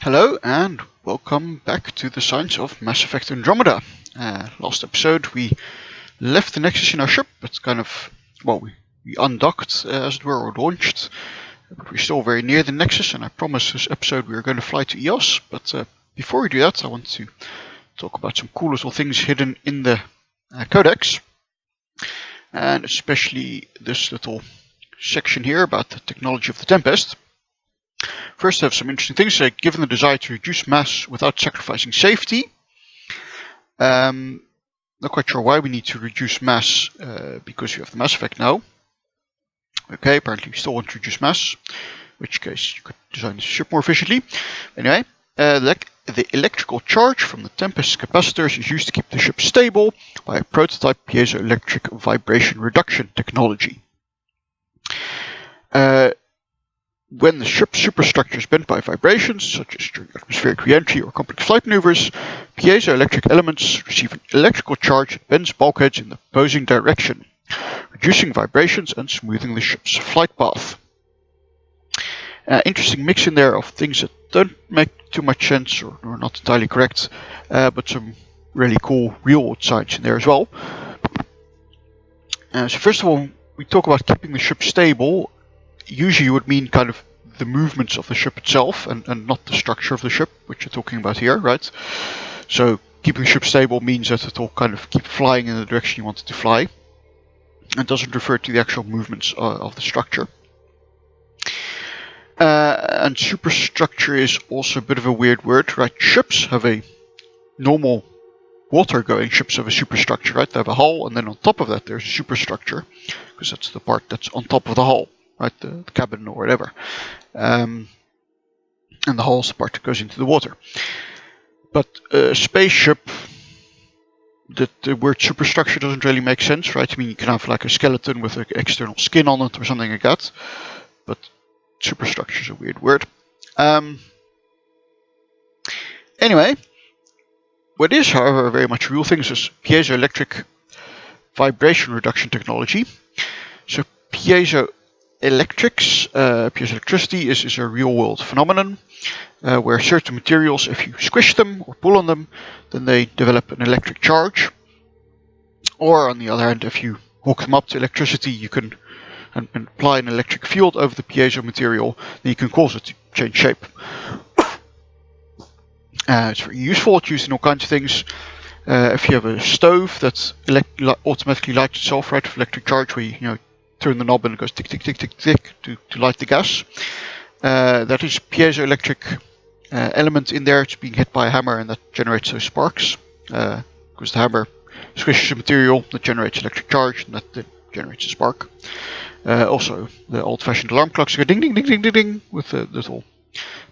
Hello and welcome back to the science of Mass Effect Andromeda. Last episode we left the Nexus in our ship, but we undocked as it were, or launched, but we're still very near the Nexus, and I promised this episode we were going to fly to EOS, but before we do that I want to talk about some cool little things hidden in the codex, and especially this little section here about the technology of the Tempest. First, I have some interesting things. Given the desire to reduce mass without sacrificing safety, not quite sure why we need to reduce mass because you have the Mass Effect now. Okay, apparently we still want to reduce mass, in which case you could design the ship more efficiently. Anyway, the electrical charge from the Tempest capacitors is used to keep the ship stable by a prototype piezoelectric vibration reduction technology. When the ship's superstructure is bent by vibrations, such as during atmospheric re-entry or complex flight maneuvers, piezoelectric elements receive an electrical charge that bends bulkheads in the opposing direction, reducing vibrations and smoothing the ship's flight path. Interesting mix in there of things that don't make too much sense or are not entirely correct, but some really cool real-world science in there as well. So first of all, we talk about keeping the ship stable. Usually you would mean kind of the movements of the ship itself and not the structure of the ship, which you're talking about here, right? So keeping the ship stable means that it will kind of keep flying in the direction you want it to fly, and doesn't refer to the actual movements of the structure. And superstructure is also a bit of a weird word, right? Ships have a normal water-going ships have a superstructure, right? They have a hull, and then on top of that there's a superstructure, because that's the part that's on top of the hull. Right, the cabin or whatever, and the hull is the part that goes into the water. But a spaceship, the word superstructure doesn't really make sense, right? I mean, you can have like a skeleton with an external skin on it or something like that, but superstructure is a weird word. Anyway, what is, however, very much real thing is piezoelectric vibration reduction technology. So piezoelectricity is a real-world phenomenon where certain materials, if you squish them or pull on them, then they develop an electric charge. Or on the other hand, if you hook them up to electricity, you can and apply an electric field over the piezo material, then you can cause it to change shape. It's very useful. It's used in all kinds of things. If you have a stove that automatically lights itself, right, with electric charge, where you turn the knob and it goes tick, tick, tick, tick, tick to light the gas. That is a piezoelectric element in there. It's being hit by a hammer and that generates those sparks. Because the hammer squishes the material, that generates electric charge, and that generates a spark. Also, the old-fashioned alarm clocks go ding, ding, ding, ding, ding, ding, with the little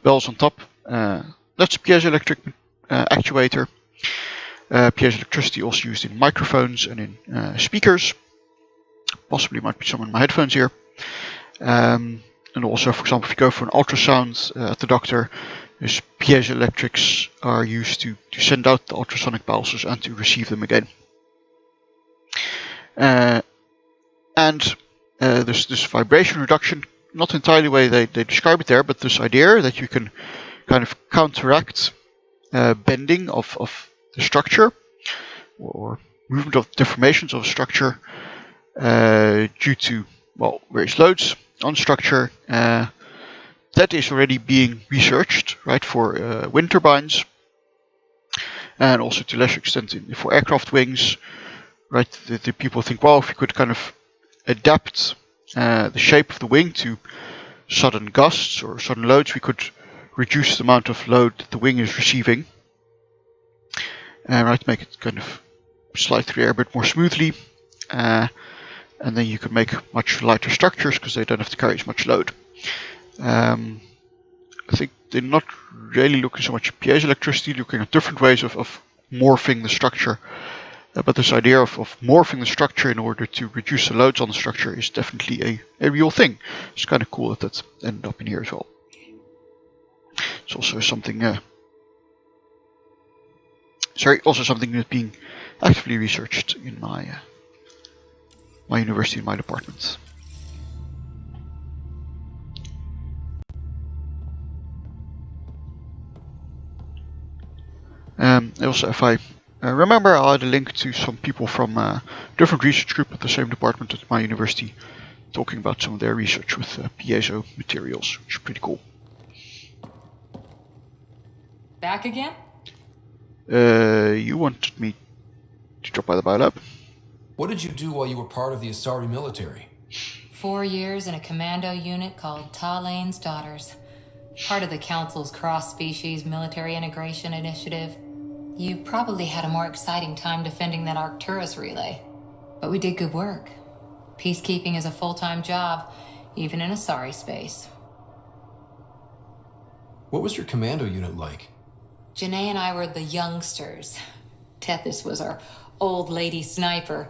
bells on top. That's a piezoelectric actuator. Piezoelectricity also used in microphones and in speakers. Possibly might be some in my headphones here. And also, for example, if you go for an ultrasound at the doctor, these piezoelectrics are used to send out the ultrasonic pulses and to receive them again. And there's this vibration reduction, not entirely the way they describe it there, but this idea that you can kind of counteract bending of the structure or movement of deformations of the structure due to various loads on structure. That is already being researched, right, for wind turbines, and also to a lesser extent for aircraft wings, right? The people think, well, if you could kind of adapt the shape of the wing to sudden gusts or sudden loads, we could reduce the amount of load that the wing is receiving, right, make it kind of slide through the air a bit more smoothly. And then you can make much lighter structures because they don't have to carry as much load. I think they're not really looking so much at piezoelectricity, looking at different ways of morphing the structure. But this idea of morphing the structure in order to reduce the loads on the structure is definitely a real thing. It's kind of cool that ended up in here as well. It's also something that's being actively researched in my university, in my department. Also, if I remember, I'll add a link to some people from a different research group at the same department at my university talking about some of their research with piezo materials, which is pretty cool. Back again? You wanted me to drop by the biolab? What did you do while you were part of the Asari military? 4 years in a commando unit called Talane's Daughters. Part of the Council's cross-species military integration initiative. You probably had a more exciting time defending that Arcturus relay. But we did good work. Peacekeeping is a full-time job, even in Asari space. What was your commando unit like? Janae and I were the youngsters. Tethys was our old lady sniper.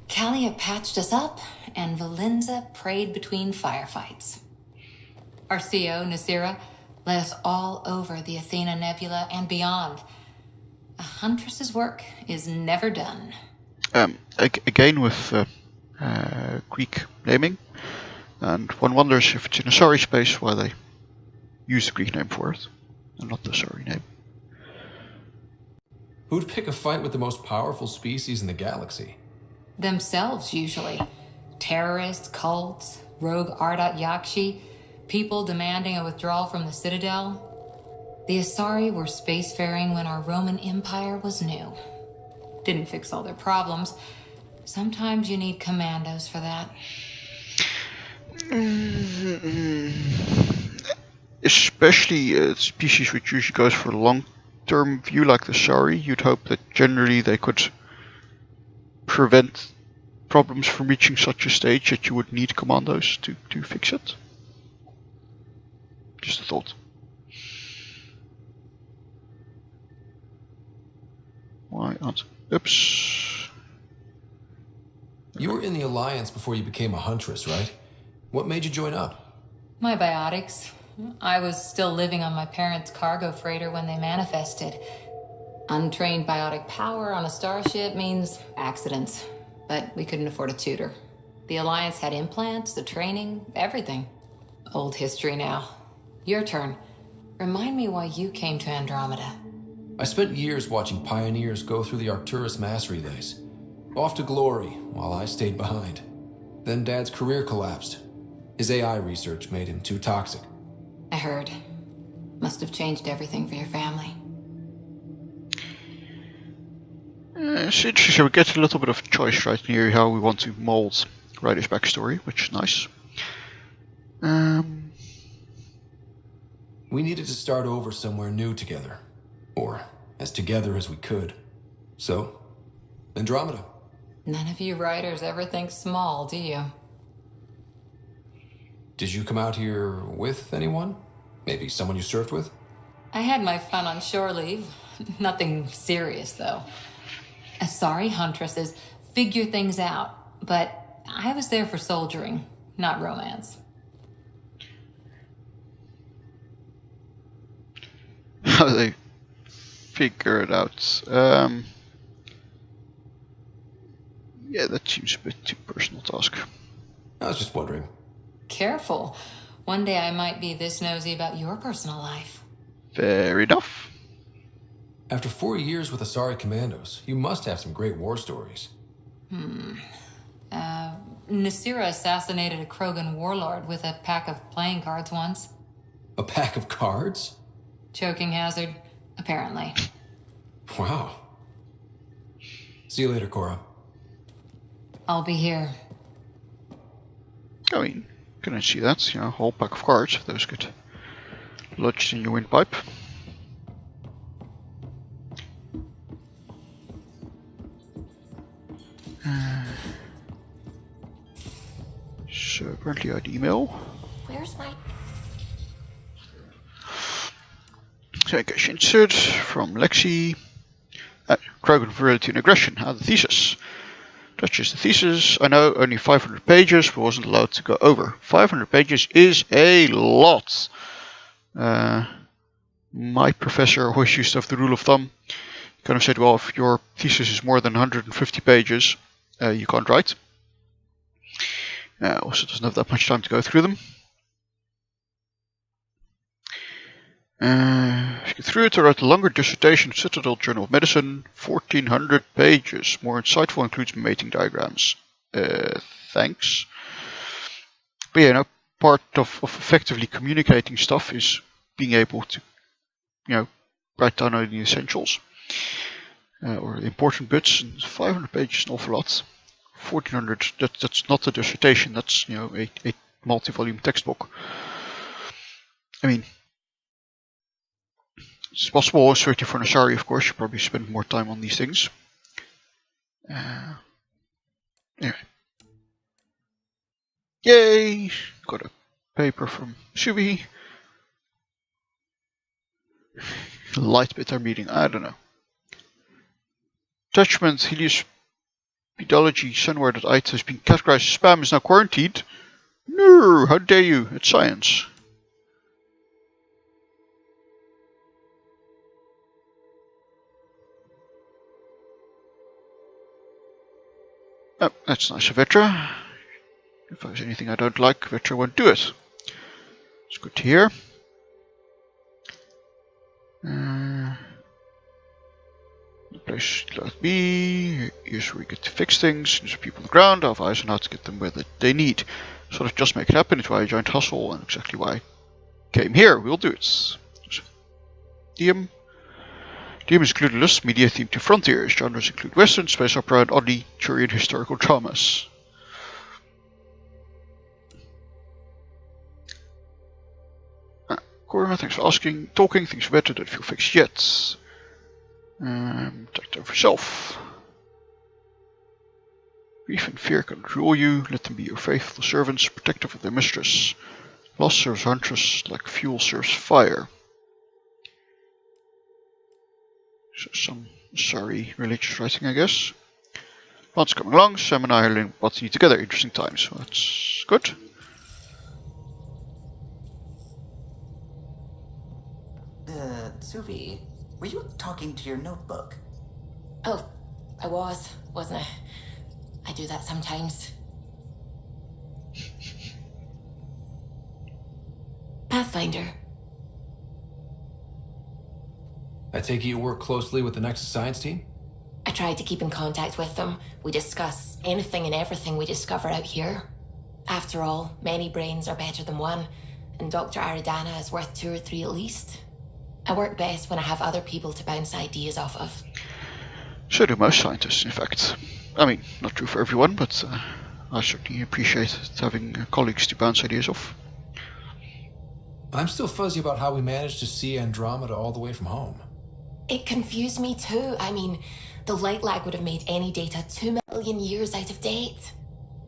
Callia patched us up, and Valenza prayed between firefights. Our CO, Nasira, led us all over the Athena Nebula and beyond. A huntress's work is never done. Again with Greek naming, and one wonders if it's in Asari space why they use the Greek name for it, and not the Asari name. Who'd pick a fight with the most powerful species in the galaxy? Themselves, usually. Terrorists, cults, rogue Ardat Yakshi, people demanding a withdrawal from the Citadel. The Asari were spacefaring when our Roman Empire was new. Didn't fix all their problems. Sometimes you need commandos for that. Especially a species which usually goes for a long-term view like the Asari, you'd hope that generally they could prevent problems from reaching such a stage that you would need commandos to fix it. Just a thought. Why aren't... Oops. You were in the Alliance before you became a huntress, right? What made you join up? My biotics. I was still living on my parents' cargo freighter when they manifested. Untrained biotic power on a starship means accidents. But we couldn't afford a tutor. The Alliance had implants, the training, everything. Old history now. Your turn. Remind me why you came to Andromeda. I spent years watching pioneers go through the Arcturus mass relays. Off to glory, while I stayed behind. Then Dad's career collapsed. His AI research made him too toxic. I heard. Must have changed everything for your family. It's interesting, we get a little bit of choice right here how we want to mold Ryder's backstory, which is nice. We needed to start over somewhere new together. Or as together as we could. So, Andromeda. None of you writers ever think small, do you? Did you come out here with anyone? Maybe someone you surfed with? I had my fun on shore leave. Nothing serious, though. Asari huntresses figure things out, but I was there for soldiering, not romance. How do they figure it out? Yeah, that seems a bit too personal task. I was just wondering. Careful. One day I might be this nosy about your personal life. Fair enough. After 4 years with Asari Commandos, you must have some great war stories. Nasira assassinated a Krogan warlord with a pack of playing cards once. A pack of cards? Choking hazard, apparently. Wow. See you later, Cora. I'll be here. I mean, can I see that? You know, a whole pack of cards. Those get lodged in your windpipe. So apparently I had email. Where's my... So I guess insert from Lexi. Krogan virility and aggression. The thesis. Touches the thesis. I know only 500 pages, but wasn't allowed to go over. 500 pages is a lot. My professor always used to have the rule of thumb. He kind of said, well, if your thesis is more than 150 pages, you can't write. Also doesn't have that much time to go through them. If you get through it, I write a longer dissertation, Citadel Journal of Medicine, 1400 pages. More insightful, includes mating diagrams. Thanks. But yeah, part of effectively communicating stuff is being able to, write down only the essentials. Or important bits. And 500 pages is an awful lot. 1400, that's not a dissertation, that's, a multi-volume textbook. I mean, it's possible, certainly for Nasari, of course, you probably spend more time on these things. Anyway. Yay! Got a paper from Subi. Light bit I'm reading, I don't know. Attachment, Helios Pedology, Sunware.it has been categorized as spam, is now quarantined. No, how dare you, it's science. Oh, that's nice of Vetra. If there's anything I don't like, Vetra won't do it. It's good to hear. The place let be. Here's where we get to fix things. There's people on the ground. I have eyes on how to get them where they need. Sort of just make it happen. It's why I joined Hustle and exactly why I came here. We'll do it. DM is included a list, media themed to frontiers. Genres include Western, space opera, and oddly Turian historical dramas. Cora, thanks for asking. Talking, things are better, don't feel fixed yet. Protect over yourself. Grief and fear can rule you. Let them be your faithful servants, protective of their mistress. Loss serves huntress like fuel serves fire. So some sorry religious writing, I guess. Plans coming along. Sam and I are learning what to need together. Interesting times. So that's good. Suvi, were you talking to your notebook? Oh, I wasn't I? I do that sometimes. Pathfinder. I take it you work closely with the Nexus Science team? I try to keep in contact with them. We discuss anything and everything we discover out here. After all, many brains are better than one, and Dr. Aridana is worth 2 or 3 at least. I work best when I have other people to bounce ideas off of. So do most scientists, in fact. I mean, not true for everyone, but I certainly appreciate having colleagues to bounce ideas off. I'm still fuzzy about how we managed to see Andromeda all the way from home. It confused me too. I mean, the light lag would have made any data 2 million years out of date.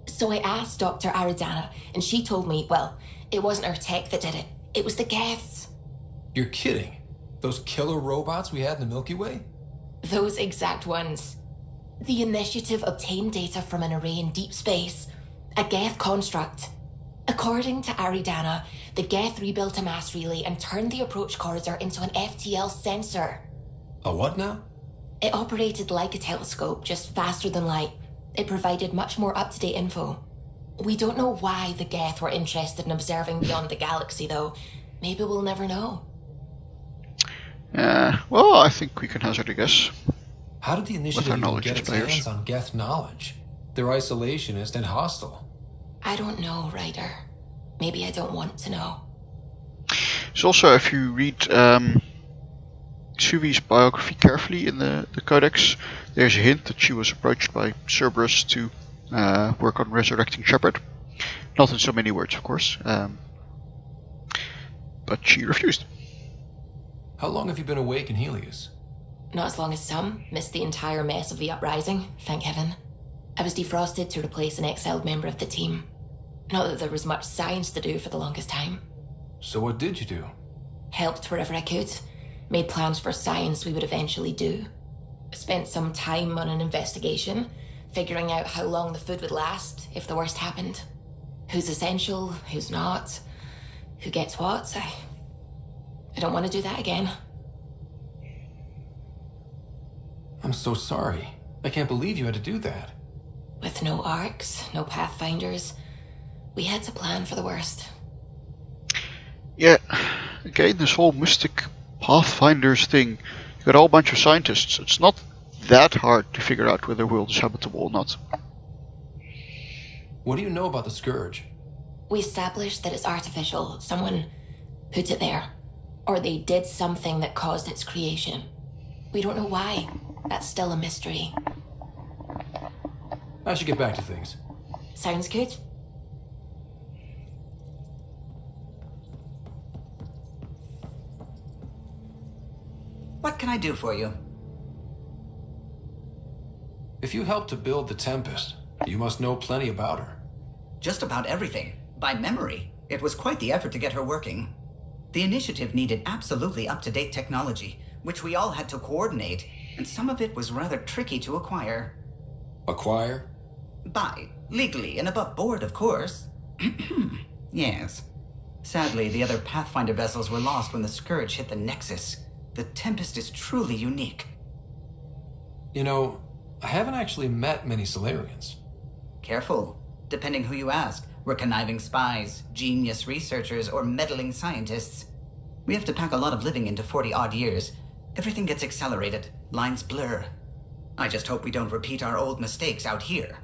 So I asked Dr. Aridana, and she told me, well, it wasn't her tech that did it. It was the Geths. You're kidding. Those killer robots we had in the Milky Way? Those exact ones. The initiative obtained data from an array in deep space, a Geth construct. According to Aridana, the Geth rebuilt a mass relay and turned the approach corridor into an FTL sensor. A what now? It operated like a telescope, just faster than light. It provided much more up-to-date info. We don't know why the Geth were interested in observing beyond the galaxy, though. Maybe we'll never know. Well, I think we can hazard a guess. How did the initiative even get its hands on Geth knowledge? They're isolationist and hostile. I don't know, Ryder. Maybe I don't want to know. So also, if you read Suvi's biography carefully in the Codex, there's a hint that she was approached by Cerberus to work on resurrecting Shepard. Not in so many words, of course, but she refused. How long have you been awake in Helios? Not as long as some. Missed the entire mess of the uprising, thank heaven. I was defrosted to replace an exiled member of the team. Not that there was much science to do for the longest time. So what did you do? Helped wherever I could. Made plans for science we would eventually do. Spent some time on an investigation, figuring out how long the food would last if the worst happened. Who's essential, who's not, who gets what. I don't want to do that again. I'm so sorry. I can't believe you had to do that. With no arcs, no pathfinders, we had to plan for the worst. Yeah, again, this whole mystic Pathfinder's thing. You got a whole bunch of scientists. It's not that hard to figure out whether the world is habitable or not. What do you know about the Scourge? We established that it's artificial. Someone put it there. Or they did something that caused its creation. We don't know why. That's still a mystery. I should get back to things. Sounds good. What can I do for you? If you helped to build the Tempest, you must know plenty about her. Just about everything. By memory. It was quite the effort to get her working. The initiative needed absolutely up-to-date technology, which we all had to coordinate, and some of it was rather tricky to acquire. Acquire? Buy. Legally and above board, of course. Yes. Sadly, the other Pathfinder vessels were lost when the Scourge hit the Nexus. The Tempest is truly unique. You know, I haven't actually met many Solarians. Careful. Depending who you ask, we're conniving spies, genius researchers, or meddling scientists. We have to pack a lot of living into 40-odd years. Everything gets accelerated. Lines blur. I just hope we don't repeat our old mistakes out here.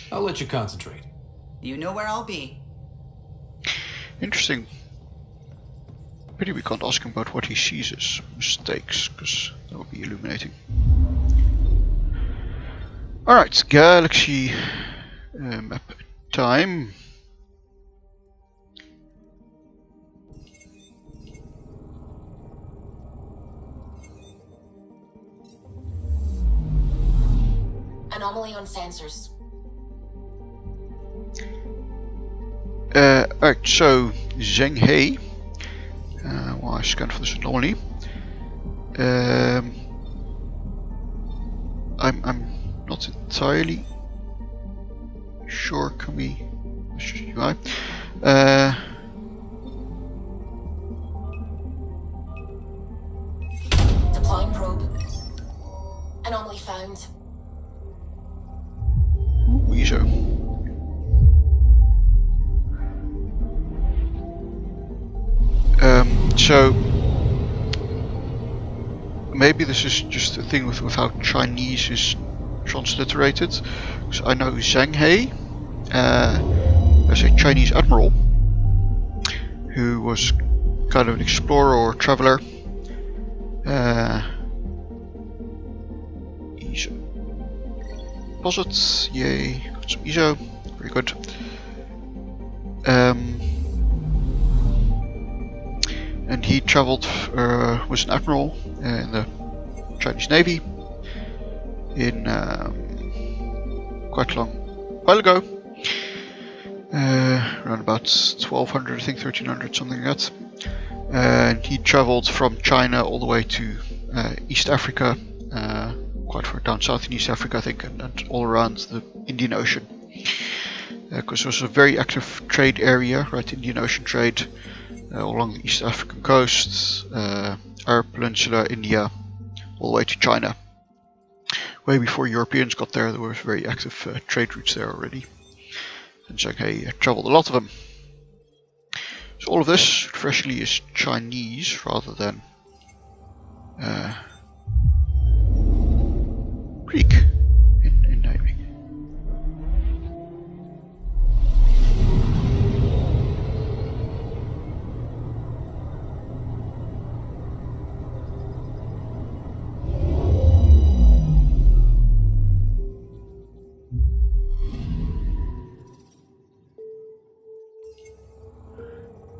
I'll let you concentrate. You know where I'll be. Interesting. Pity we can't ask him about what he sees as mistakes, because that would be illuminating. Alright, galaxy map time. Anomaly on sensors. Alright, so Zheng He. Well, I scanned for this anomaly. I'm not entirely sure. Can we? UI. Deploying probe. Anomaly found. Weezo. So maybe this is just a thing with how Chinese is transliterated. Because I know Zheng He as a Chinese admiral who was kind of an explorer or traveler. ESO. Deposits, yay, got some ESO, very good. And he travelled, was an admiral in the Chinese Navy in quite a long while ago, around about 1200, I think 1300, something like that. And he travelled from China all the way to East Africa, quite far down south in East Africa, I think, and all around the Indian Ocean. Because it was a very active trade area, right? Indian Ocean trade. Along the East African coast, Arab Peninsula, India, all the way to China. Way before Europeans got there were very active trade routes there already. And Zheng He travelled a lot of them. So all of this freshly is Chinese rather than Greek in naming.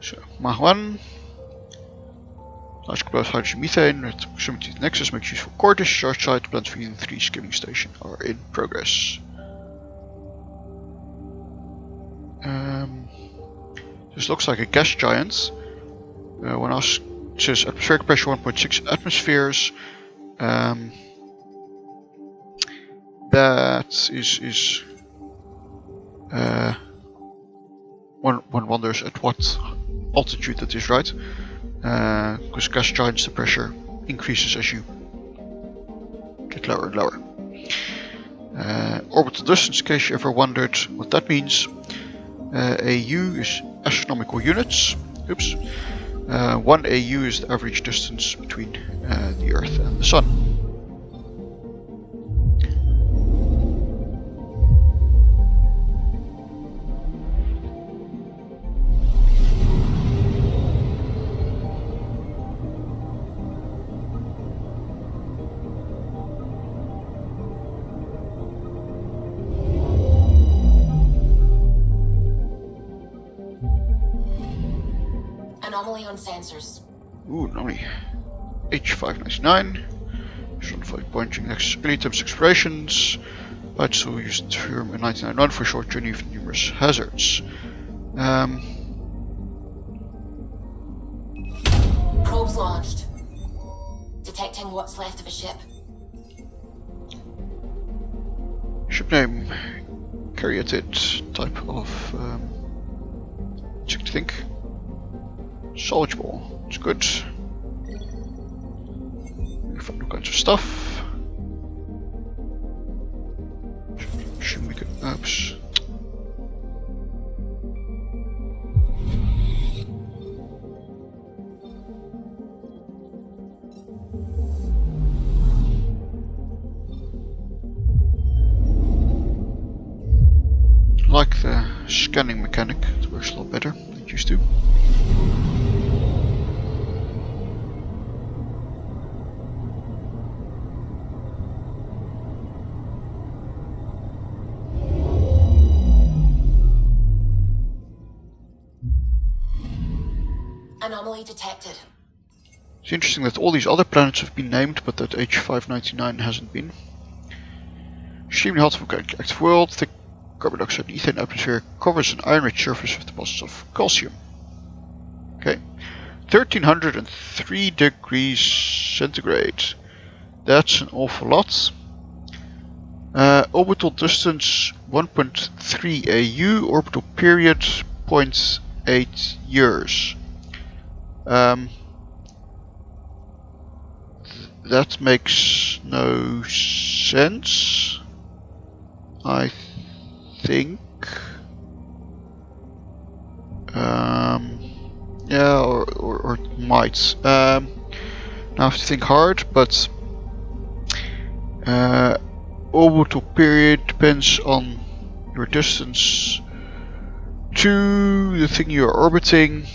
So, Mach 1. Large explosive hydrogen methane at proximity to the Nexus makes use for core discharge site. Plans for Unit 3 skimming station are in progress. This looks like a gas giant. When asked, it says atmospheric pressure 1.6 atmospheres. That is one wonders at what altitude that is, right? Because gas giants, the pressure increases as you get lower and lower. Orbital distance, in case you ever wondered what that means. AU is astronomical units. Oops. 1 AU is the average distance between the Earth and the Sun. Anomaly on sensors. Ooh, anomaly. H599. Stratified pointing next early attempts explorations. Pilots who used the firm in 1991 for a short journey with numerous hazards. Probes launched. Detecting what's left of a ship. Ship name. Caryatid. Type of. Check to think. Salvageable. It's good. We find all kinds of stuff. Assume we can. Oops. Like the scanning mechanic, it works a lot better than it used to. Anomaly detected. It's interesting that all these other planets have been named, but that H599 hasn't been. Extremely hot volcanic active world, thick carbon dioxide and ethane atmosphere, covers an iron-rich surface with deposits of calcium. Okay, 1303 degrees centigrade. That's an awful lot. Orbital distance 1.3 AU, orbital period 0.8 years. That makes no sense, I think. Yeah, or it might. Now I have to think hard, but orbital period depends on your distance to the thing you're orbiting.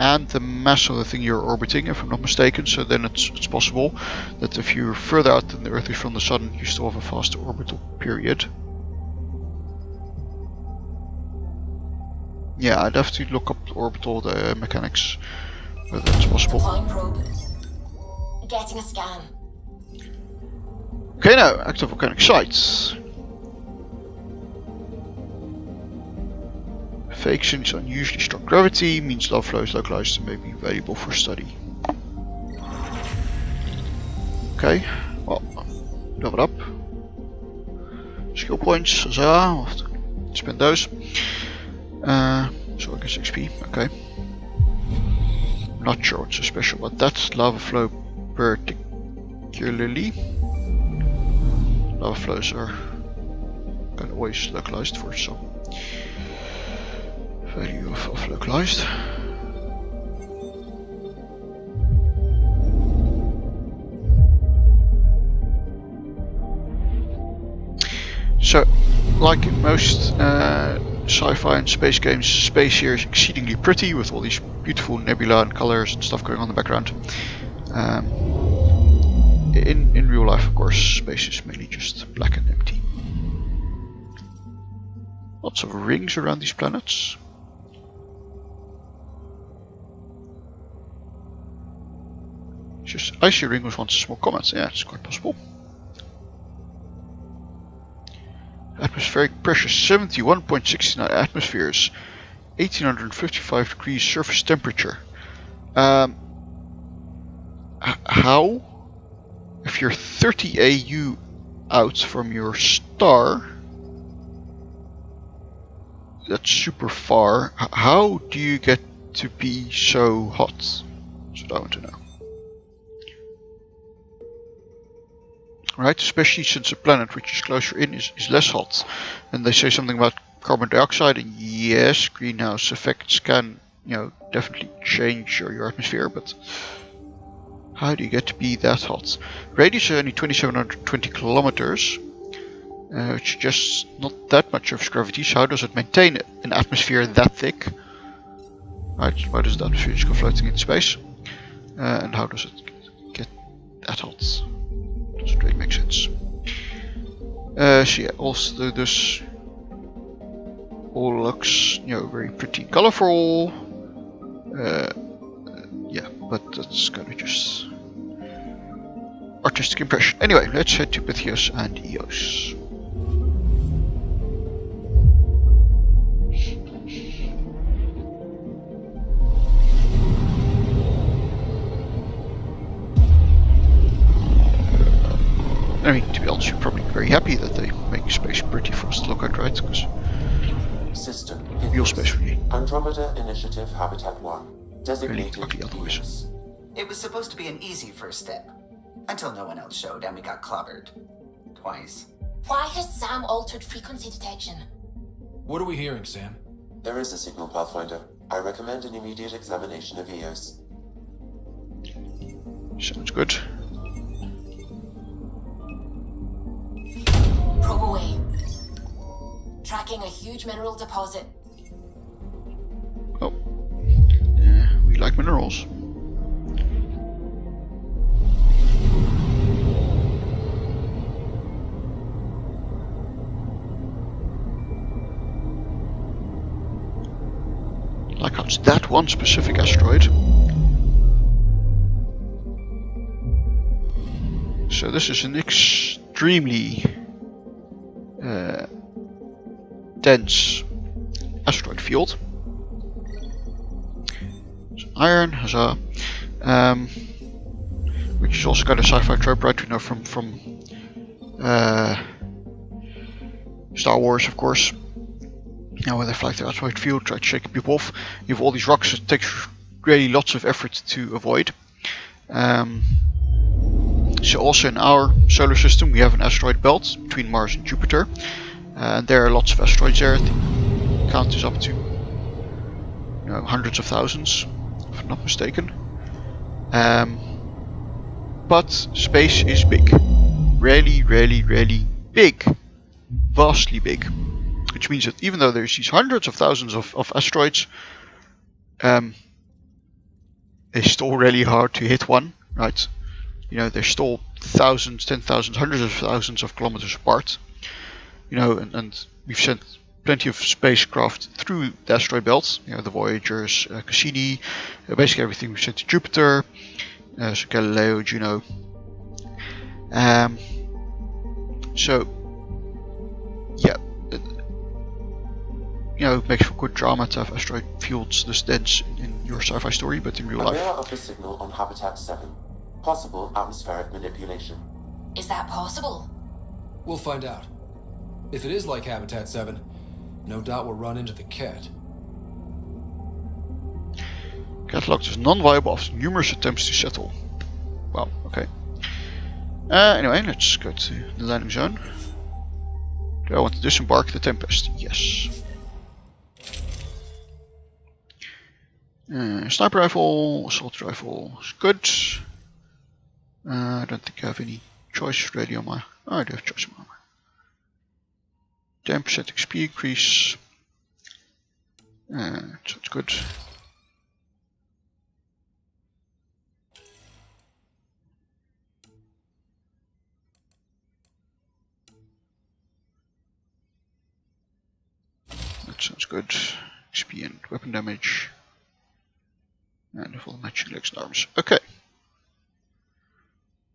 And the mass of the thing you're orbiting, if I'm not mistaken, so then it's possible that if you're further out than the Earth is from the Sun, you still have a faster orbital period. Yeah, I'd have to look up the orbital mechanics, whether that's possible. Deploying probe. Getting a scan. Okay, now, active volcanic sites. Faction unusually strong gravity, means lava flow is localized and may be valuable for study. Okay, well, level up. Skill points, huzzah, I'll have to spend those. So I guess XP, okay. Not sure what's so special about that lava flow particularly. Lava flows are kind of always localized for some value of localized. So, like in most sci-fi and space games, space here is exceedingly pretty with all these beautiful nebula and colors and stuff going on in the background. In real life, of course, space is mainly just black and empty. Lots of rings around these planets. Just icy ring was once a small comet. Yeah, it's quite possible. Atmospheric pressure 71.69 atmospheres, 1855 degrees surface temperature. How? If you're 30 AU out from your star, that's super far. How do you get to be so hot? That's what I want to know. Right, especially since a planet which is closer in is less hot. And they say something about carbon dioxide, and yes, greenhouse effects can definitely change your atmosphere, but how do you get to be that hot? Radius is only 2720 kilometers, which is just not that much of gravity. So how does it maintain an atmosphere that thick? Right, why does the atmosphere just go floating in space? And how does it get that hot? Doesn't really make sense. So yeah, also this all looks, very pretty colorful. Yeah, but that's kind of just artistic impression. Anyway, let's head to Pythios and Eos. I mean, to be honest, you're probably very happy that they make space pretty for us to look at, right? Because System. real space for you. Andromeda Initiative Habitat 1. Really Designated ugly otherwise. Eos. It was supposed to be an easy first step. Until no one else showed and we got clobbered. Twice. Why has Sam altered frequency detection? What are we hearing, Sam? There is a signal, Pathfinder. I recommend an immediate examination of Eos. Sounds good. Probe away. Tracking a huge mineral deposit. Oh. Yeah, we like minerals. Like how it's that one specific asteroid. So this is an extremely dense asteroid field. It's iron, huzzah. Which is also kind of sci-fi trope, right? We know from Star Wars, of course. When they fly through the asteroid field, try to shake people off. You have all these rocks. It takes really lots of effort to avoid. So also in our solar system, we have an asteroid belt between Mars and Jupiter. And there are lots of asteroids there. The count is up to hundreds of thousands, if I'm not mistaken. But space is big. Really, really, really big. Vastly big. Which means that even though there's these hundreds of thousands of asteroids, it's still really hard to hit one, right? They're still thousands, 10,000s, hundreds of thousands of kilometers apart. And we've sent plenty of spacecraft through the asteroid belt. The Voyagers, Cassini, basically everything we've sent to Jupiter, so Galileo, Juno. So, yeah, it makes for good drama to have asteroid fields this dense in your sci-fi story, but in real life. Aware of the signal on Habitat 7. Possible atmospheric manipulation. Is that possible? We'll find out. If it is like Habitat 7, no doubt we'll run into the Cat. Cataloged as non-viable after numerous attempts to settle. Wow, okay. Anyway, let's go to the landing zone. Do I want to disembark the Tempest? Yes. Sniper rifle, assault rifle is good. I don't think I have any choice ready on my... Oh, I do have choice on my armor. 10% XP increase. Sounds good. That sounds good. XP and weapon damage. And full matching legs and arms. Okay.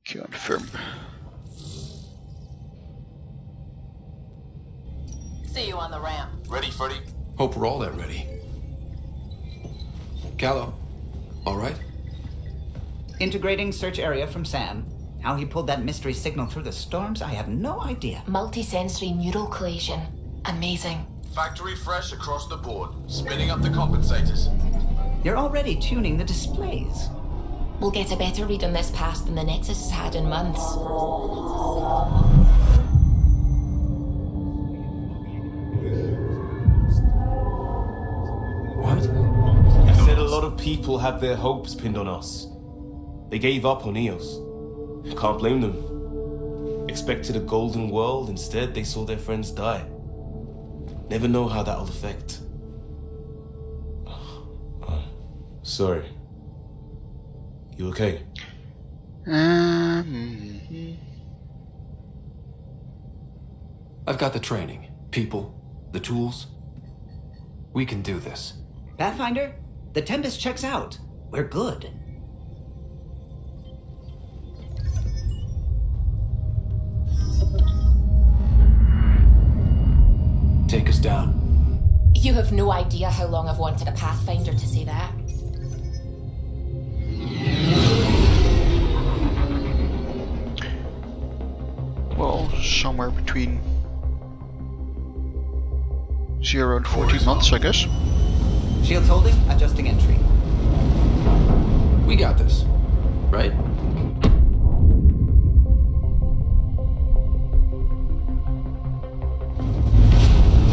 Confirm. See you on the ramp. Ready, Freddy? Hope we're all that ready. Callow, all right? Integrating search area from Sam. How he pulled that mystery signal through the storms, I have no idea. Multisensory neural collation. Amazing. Factory fresh across the board. Spinning up the compensators. You're already tuning the displays. We'll get a better read on this pass than the Nexus has had in months. What? people had their hopes pinned on us. They gave up on Eos. Can't blame them. Expected a golden world, instead they saw their friends die. Never know how that'll affect. Sorry. You okay? I've got the training, people, the tools. We can do this. Pathfinder, the Tempest checks out. We're good. Take us down. You have no idea how long I've wanted a Pathfinder to say that. Well, somewhere between 0 and 14 months, I guess. Shields holding, adjusting entry. We got this, right?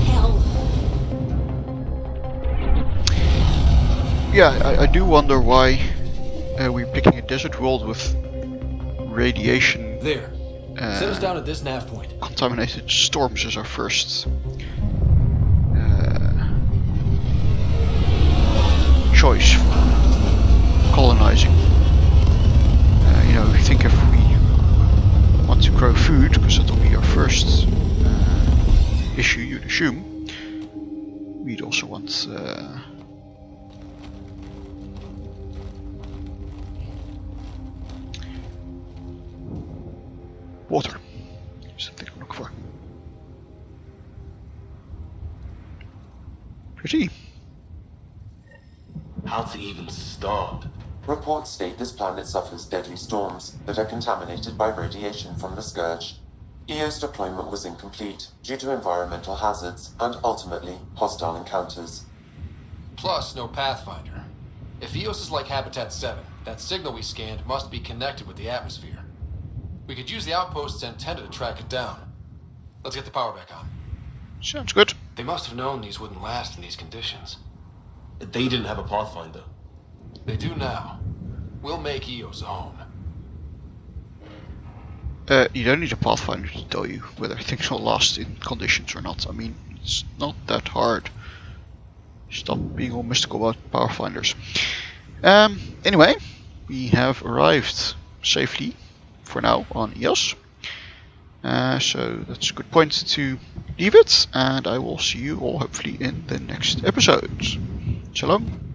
Hell. Yeah, I do wonder why we're picking a desert world with radiation. There. Set us down at this nav point. Contaminated storms as our first choice for colonizing. You know, I think if we want to grow food, because that'll be our first issue, you'd assume, we'd also want water. Something I'm looking for. Pretty. How to even start? Reports state this planet suffers deadly storms that are contaminated by radiation from the Scourge. EO's deployment was incomplete due to environmental hazards and ultimately hostile encounters. Plus, no Pathfinder. If Eos is like Habitat 7, that signal we scanned must be connected with the atmosphere. We could use the outpost's antenna to track it down. Let's get the power back on. Sounds good. They must have known these wouldn't last in these conditions. They didn't have a Pathfinder. They do now. We'll make Eos own. You don't need a Pathfinder to tell you whether things will last in conditions or not. I mean, it's not that hard. Stop being all mystical about Powerfinders. Anyway, we have arrived safely, for now, on Eos. So that's a good point to leave it, and I will see you all hopefully in the next episode. Shalom.